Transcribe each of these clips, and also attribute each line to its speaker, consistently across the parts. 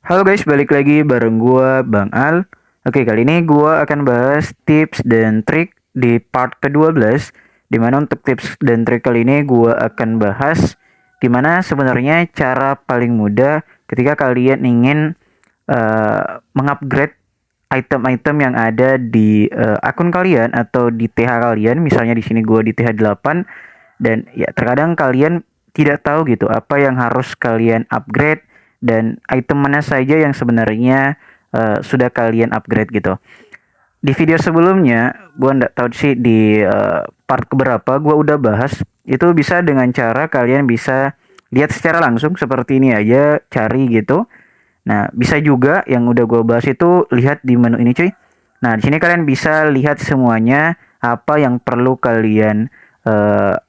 Speaker 1: Halo guys, balik lagi bareng gua Bang Al. Oke, kali ini gua akan bahas tips dan trik di part ke-12, di mana untuk tips dan trik kali ini gua akan bahas gimana sebenarnya cara paling mudah ketika kalian ingin mengupgrade item-item yang ada di akun kalian atau di TH kalian. Misalnya di sini gua di TH 8 dan ya terkadang kalian tidak tahu gitu apa yang harus kalian upgrade dan item mana saja yang sebenarnya sudah kalian upgrade gitu. Di video sebelumnya, gua nggak tahu sih di part keberapa gua udah bahas itu bisa dengan cara kalian bisa lihat secara langsung seperti ini aja, cari gitu. Nah, bisa juga yang udah gua bahas itu lihat di menu ini cuy. Nah, di sini kalian bisa lihat semuanya apa yang perlu kalian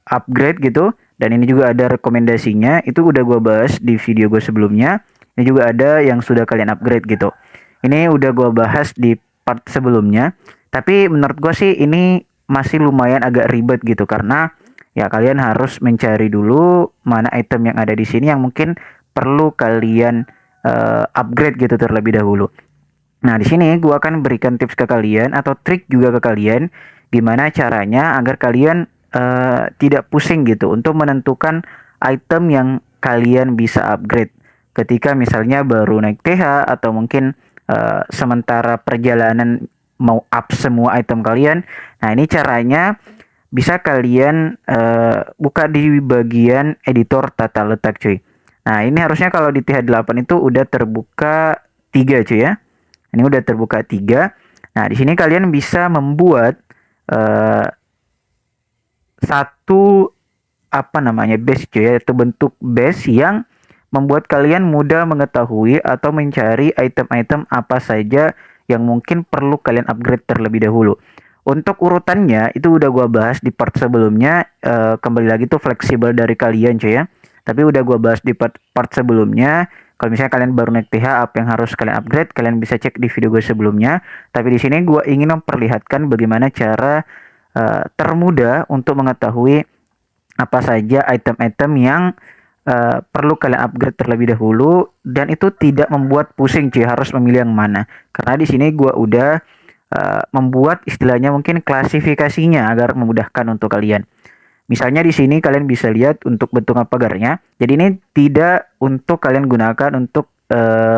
Speaker 1: upgrade gitu. Dan ini juga ada rekomendasinya. Itu udah gua bahas di video gue sebelumnya. Ini juga ada yang sudah kalian upgrade gitu. Ini udah gua bahas di part sebelumnya. Tapi menurut gua sih ini masih lumayan agak ribet gitu karena ya kalian harus mencari dulu mana item yang ada di sini yang mungkin perlu kalian upgrade gitu terlebih dahulu. Nah, di sini gua akan berikan tips ke kalian atau trik juga ke kalian gimana caranya agar kalian tidak pusing gitu untuk menentukan item yang kalian bisa upgrade ketika misalnya baru naik TH atau mungkin sementara perjalanan mau up semua item kalian. Nah, ini caranya bisa kalian buka di bagian editor tata letak cuy. Nah, ini harusnya kalau di TH8 itu udah terbuka 3 cuy ya. Ini udah terbuka 3. Nah, di sini kalian bisa membuat uh, satu apa namanya base cuy, yaitu bentuk base yang membuat kalian mudah mengetahui atau mencari item-item apa saja yang mungkin perlu kalian upgrade terlebih dahulu. Untuk urutannya itu udah gua bahas di part sebelumnya, kembali lagi tuh fleksibel dari kalian cuy ya. Tapi udah gua bahas di part sebelumnya. Kalau misalnya kalian baru naik TH apa yang harus kalian upgrade, kalian bisa cek di video gue sebelumnya. Tapi di sini gua ingin memperlihatkan bagaimana cara termudah untuk mengetahui apa saja item-item yang perlu kalian upgrade terlebih dahulu dan itu tidak membuat pusing cuy harus memilih yang mana. Karena di sini gua udah membuat istilahnya mungkin klasifikasinya agar memudahkan untuk kalian. Misalnya di sini kalian bisa lihat untuk bentuk pagarnya. Jadi ini tidak untuk kalian gunakan untuk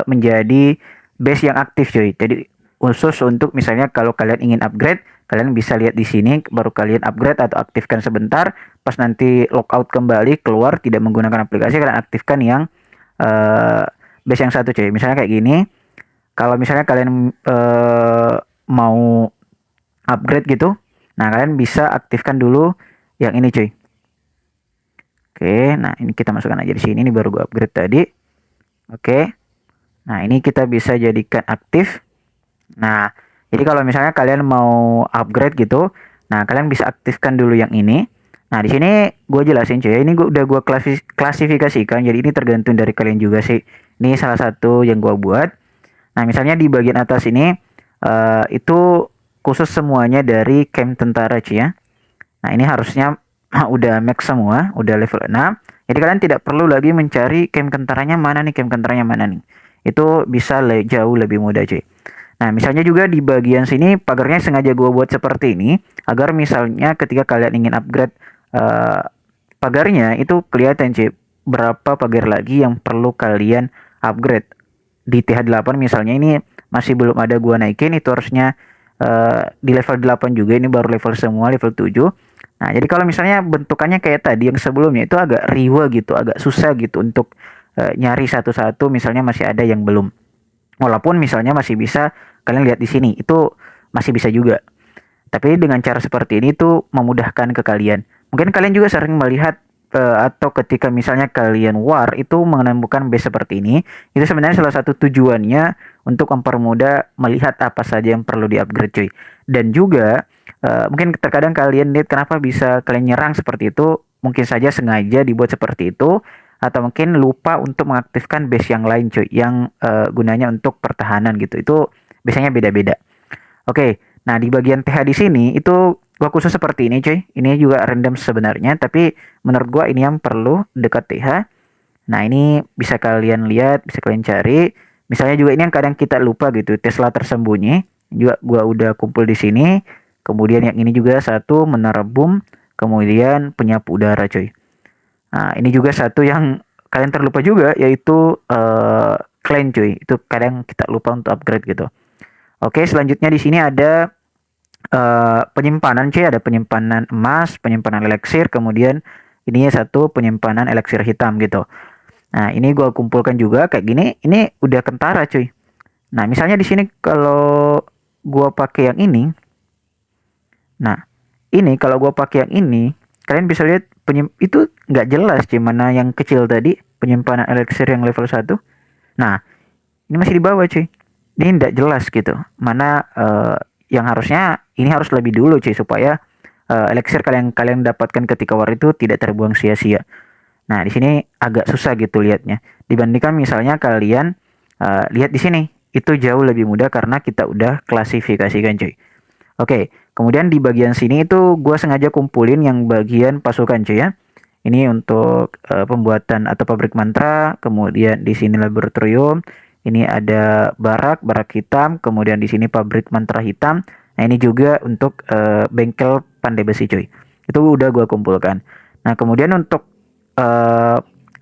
Speaker 1: menjadi base yang aktif cuy. Jadi khusus untuk misalnya kalau kalian ingin upgrade, kalian bisa lihat di sini baru kalian upgrade atau aktifkan sebentar. Pas nanti logout kembali keluar tidak menggunakan aplikasi, kalian aktifkan yang base yang satu cuy. Misalnya kayak gini. Kalau misalnya kalian mau upgrade gitu, nah kalian bisa aktifkan dulu yang ini cuy. Oke, nah ini kita masukkan aja di sini. Ini baru gue upgrade tadi. Oke, nah ini kita bisa jadikan aktif. Nah, jadi kalau misalnya kalian mau upgrade gitu, nah kalian bisa aktifkan dulu yang ini. Nah, di sini gue jelasin cuy. Ini udah gue klasifikasikan. Jadi ini tergantung dari kalian juga sih. Ini salah satu yang gue buat. Nah, misalnya di bagian atas ini itu khusus semuanya dari camp tentara cuy ya. Nah, ini harusnya udah max semua, udah level 6. Jadi kalian tidak perlu lagi mencari camp tentaranya mana nih, camp tentaranya mana nih. Itu bisa jauh lebih mudah cuy. Nah, misalnya juga di bagian sini pagarnya sengaja gue buat seperti ini agar misalnya ketika kalian ingin upgrade pagarnya itu kelihatan cuy berapa pagar lagi yang perlu kalian upgrade. Di TH8 misalnya ini masih belum ada gua naikin, itu harusnya di level 8 juga, ini baru level semua level 7. Nah, jadi kalau misalnya bentukannya kayak tadi yang sebelumnya itu agak riwa gitu, agak susah gitu untuk nyari satu-satu misalnya masih ada yang belum. Walaupun misalnya masih bisa kalian lihat di sini, itu masih bisa juga. Tapi dengan cara seperti ini tuh memudahkan ke kalian. Mungkin kalian juga sering melihat atau ketika misalnya kalian war itu menemukan base seperti ini, itu sebenarnya salah satu tujuannya untuk mempermudah melihat apa saja yang perlu di-upgrade cuy. Dan juga mungkin terkadang kalian lihat kenapa bisa kalian nyerang seperti itu, mungkin saja sengaja dibuat seperti itu atau mungkin lupa untuk mengaktifkan base yang lain cuy yang gunanya untuk pertahanan gitu. Itu biasanya beda-beda. Oke, nah di bagian TH di sini itu gua khusus seperti ini cuy. Ini juga random sebenarnya, tapi menurut gua ini yang perlu dekat TH. Nah, ini bisa kalian lihat, bisa kalian cari Misalnya juga ini yang kadang kita lupa gitu, Tesla tersembunyi juga gua udah kumpul di sini. Kemudian yang ini juga satu menara boom, kemudian penyapu udara coy. Nah, ini juga satu yang kalian terlupa juga yaitu clan cuy. Itu kadang kita lupa untuk upgrade gitu. Oke, selanjutnya di sini ada penyimpanan cuy, ada penyimpanan emas, penyimpanan elixir, kemudian ini satu penyimpanan elixir hitam gitu. Nah, ini gua kumpulkan juga kayak gini. Ini udah kentara cuy. Nah, misalnya di sini kalau gua pakai yang ini, nah, ini kalau gua pakai yang ini, kalian bisa lihat itu nggak jelas cuy mana yang kecil tadi, penyimpanan elixir yang level 1. Nah, ini masih di bawah cuy. Ini nggak jelas gitu. Mana yang harusnya ini harus lebih dulu cuy supaya elixir kalian dapatkan ketika war itu tidak terbuang sia-sia. Nah, di sini agak susah gitu lihatnya. Dibandingkan misalnya kalian lihat di sini, itu jauh lebih mudah karena kita udah klasifikasikan cuy. Oke, kemudian di bagian sini itu gue sengaja kumpulin yang bagian pasukan cuy ya. Ini untuk pembuatan atau pabrik mantra, kemudian di sini laboratorium, ini ada barak hitam, kemudian di sini pabrik mantra hitam. Nah, ini juga untuk bengkel pandai besi cuy. Itu udah gue kumpulkan. Nah, kemudian untuk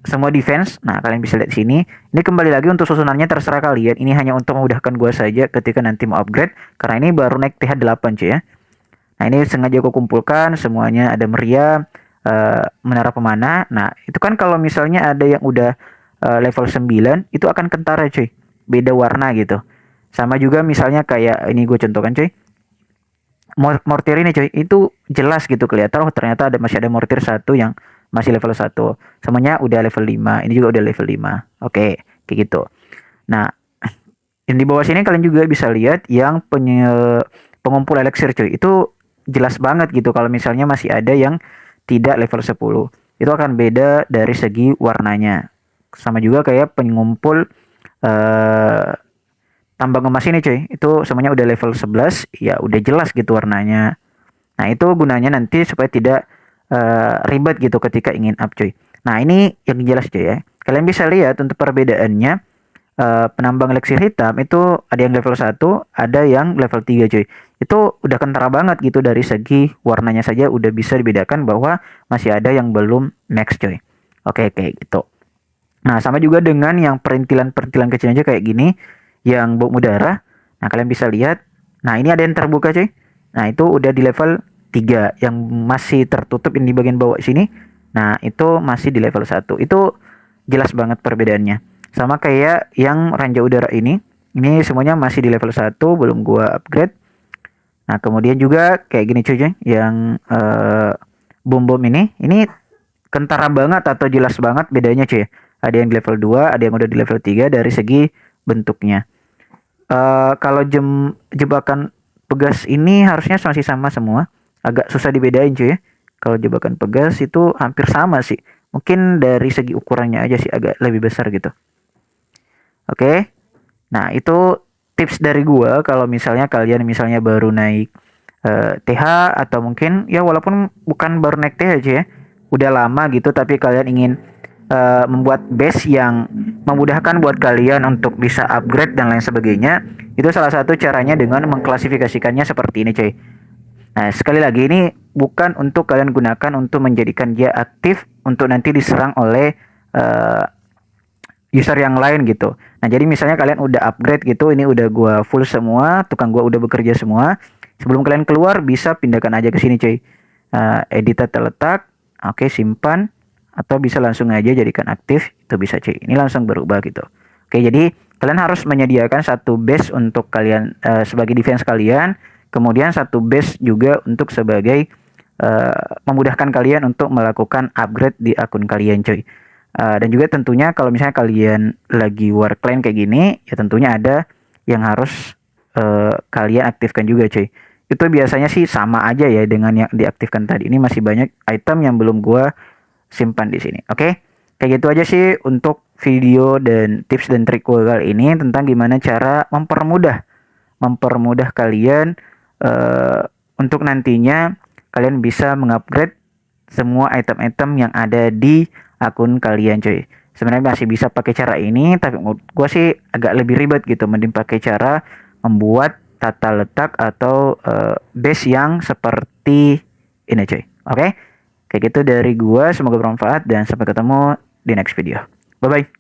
Speaker 1: semua defense, nah kalian bisa lihat sini. Ini kembali lagi untuk susunannya terserah kalian. Ini hanya untuk memudahkan gue saja ketika nanti mau upgrade, karena ini baru naik TH8 cuy ya. Nah, ini sengaja gue kumpulkan semuanya, ada meriam, menara pemanah. Nah, itu kan kalau misalnya ada yang udah level 9 itu akan kentara cuy. Beda warna gitu. Sama juga misalnya kayak ini gue contohkan cuy. Mortir ini cuy, itu jelas gitu kelihatan oh ternyata masih ada mortir satu yang masih level 1. Semuanya udah level 5. Ini juga udah level 5. Oke, kayak gitu. Nah, yang di bawah sini kalian juga bisa lihat yang pengumpul elixir cuy. Itu jelas banget gitu kalau misalnya masih ada yang tidak level 10. Itu akan beda dari segi warnanya. Sama juga kayak pengumpul tambang emas ini cuy. Itu semuanya udah level 11, ya udah jelas gitu warnanya. Nah, itu gunanya nanti supaya tidak ribet gitu ketika ingin up cuy. Nah, ini yang jelas cuy ya. Kalian bisa lihat untuk perbedaannya penambang elixir hitam itu ada yang level 1, ada yang level 3 cuy. Itu udah kentara banget gitu dari segi warnanya saja udah bisa dibedakan bahwa masih ada yang belum max cuy. Oke, kayak gitu. Nah, sama juga dengan yang perintilan-perintilan kecil aja kayak gini yang bom udara. Nah, kalian bisa lihat. Nah, ini ada yang terbuka cuy. Nah, itu udah di level 3 yang masih tertutup ini di bagian bawah sini. Nah, itu masih di level 1. Itu jelas banget perbedaannya. Sama kayak yang ranjau udara ini. Ini semuanya masih di level 1, belum gua upgrade. Nah, kemudian juga kayak gini cuy, yang bom-bom ini kentara banget atau jelas banget bedanya cuy. Ada yang di level 2, ada yang udah di level 3 dari segi bentuknya. Kalau jebakan pegas ini harusnya masih sama semua. Agak susah dibedain cuy ya. Kalau jebakan pegas itu hampir sama sih. Mungkin dari segi ukurannya aja sih agak lebih besar gitu. Oke. Nah, itu tips dari gua kalau misalnya kalian misalnya baru naik TH atau mungkin ya walaupun bukan baru naik TH aja ya. Udah lama gitu tapi kalian ingin membuat base yang memudahkan buat kalian untuk bisa upgrade dan lain sebagainya. Itu salah satu caranya dengan mengklasifikasikannya seperti ini cuy. Nah, sekali lagi ini bukan untuk kalian gunakan untuk menjadikan dia aktif untuk nanti diserang oleh user yang lain gitu. Nah, jadi misalnya kalian udah upgrade gitu, ini udah gua full semua, tukang gua udah bekerja semua. Sebelum kalian keluar bisa pindahkan aja ke sini cuy. Edit terletak, oke, simpan atau bisa langsung aja jadikan aktif, itu bisa cuy. Ini langsung berubah gitu. Oke, jadi kalian harus menyediakan satu base untuk kalian sebagai defense kalian, kemudian satu base juga untuk sebagai memudahkan kalian untuk melakukan upgrade di akun kalian cuy. Dan juga tentunya kalau misalnya kalian lagi war clan kayak gini, ya tentunya ada yang harus kalian aktifkan juga cuy. Itu biasanya sih sama aja ya dengan yang diaktifkan tadi. Ini masih banyak item yang belum gua simpan di sini. Oke? Kayak gitu aja sih untuk video dan tips dan trik gua kali ini tentang gimana cara mempermudah kalian untuk nantinya kalian bisa mengupgrade semua item-item yang ada di akun kalian cuy. sebenarnya masih bisa pakai cara ini, tapi menurut gue sih agak lebih ribet gitu. Mending pakai cara membuat tata letak atau base yang seperti ini cuy. Oke, kayak gitu dari gue. Semoga bermanfaat dan sampai ketemu di next video. Bye bye.